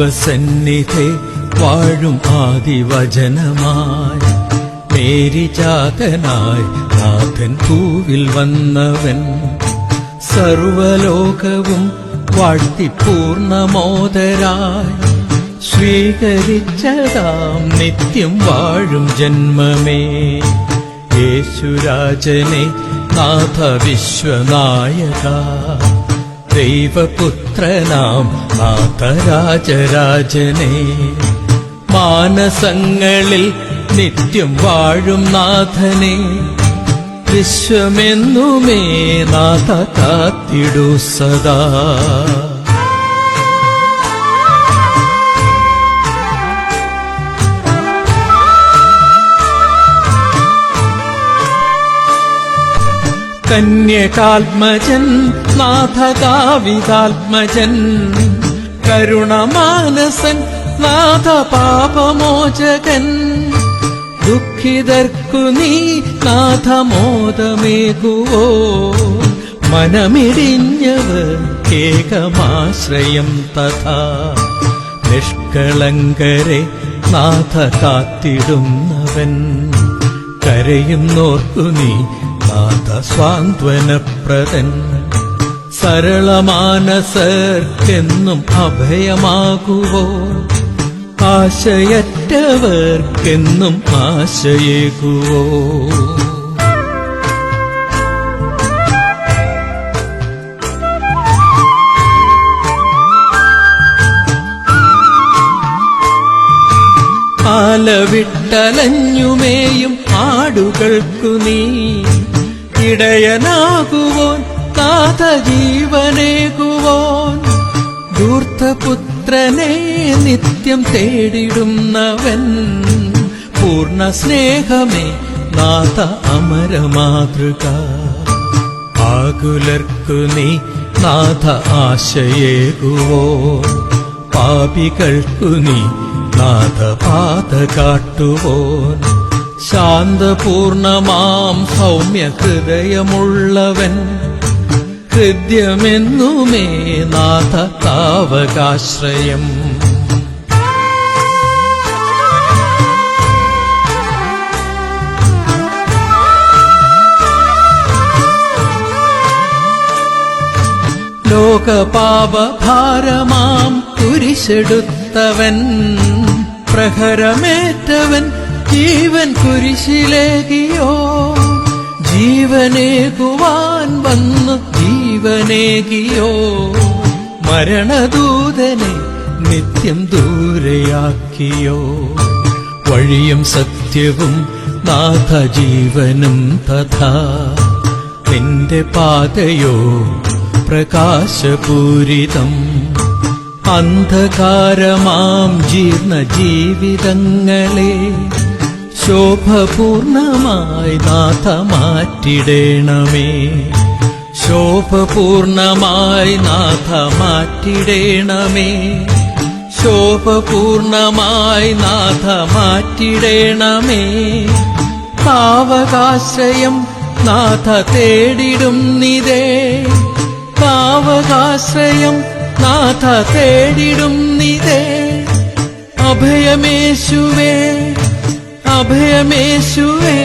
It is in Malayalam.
ദൈവസന്നിധി വാഴും ആദിവചനമായി മേരിജാതനായി നാഥൻ പൂവിൽ വന്നവൻ സർവലോകവും വാഴ്ത്തി പൂർണ്ണമോദരായി സ്വീകരിച്ചതാം നിത്യം വാഴും ജന്മമേ യേശുരാജനെ നാഥ വിശ്വനായക ദൈവപുത്രനാം നാഥരാജരാജനെ മാനസങ്ങളിൽ നിത്യം വാഴും നാഥനെ വിശ്വമെന്നുമേ നാഥ കാത്തിടൂ സദാ. കന്യകാത്മജൻ നാഥകാവിതാത്മജൻ കരുണമാനസൻ നാഥ പാപമോചകൻ ദുഃഖിതർക്കു നീ നാഥമോദമേകുവോ മനമിടിഞ്ഞവർക്കേകമാശ്രയം തഥാ നിഷ്കളങ്കരെ നാഥ കാത്തിടുന്നവൻ കരയുന്നോർക്കു നീ നാഥ സ്വാന്ത്വനപ്രദൻ സരളമാനസർക്കെന്നും അഭയമാകുവോ ആശയറ്റവർക്കെന്നും ആശയേകുവോ. ആലവിട്ടലഞ്ഞുമേയും ആടുകൾക്കു നീ ഇടയനാകുവോൻ നാഥ ജീവനേകുവോൻ ധൂർത്തപുത്രനെ നിത്യം തേടിടുന്നവൻ പൂർണ്ണ സ്നേഹമേ നാഥ അമരമാതൃക ആകുലർക്കു നീ നാഥ ആശയേകുവോ പാപികൾക്കു നീ നാഥ പാത കാട്ടുവോൻ ശാന്തപൂർണമാം സൗമ്യ ഹൃദയമുള്ളവൻ ഹൃദ്യമെന്നുമേ നാഥ താവകാശ്രയം. ലോകപാപഭാരമാം കുരിശെടുത്തവൻ പ്രഹരമേറ്റവൻ ജീവൻ കുരിശിലേകിയോ ജീവനേകുവാൻ വന്നു ജീവനേകിയോ മരണദൂതനെ നിത്യം ദൂരെയാക്കിയോ വഴിയും സത്യവും നാഥ ജീവനും തഥാ നിന്റെ പാതയോ പ്രകാശപൂരിതം അന്ധകാരമാം ജീർണ ജീവിതങ്ങളെ ശോഭപൂർണമായി നാഥ മാറ്റിടേണമേ ശോഭപൂർണമായി നാഥ മാറ്റിടേണമേ ശോഭപൂർണമായി നാഥ മാറ്റിടേണമേ താവകാശ്രയം നാഥ തേടിടുന്നിതേ താവകാശ്രയം നാഥ തേടിടുന്നിതേ അഭയമേശുവേ അഭയമേശുവേ.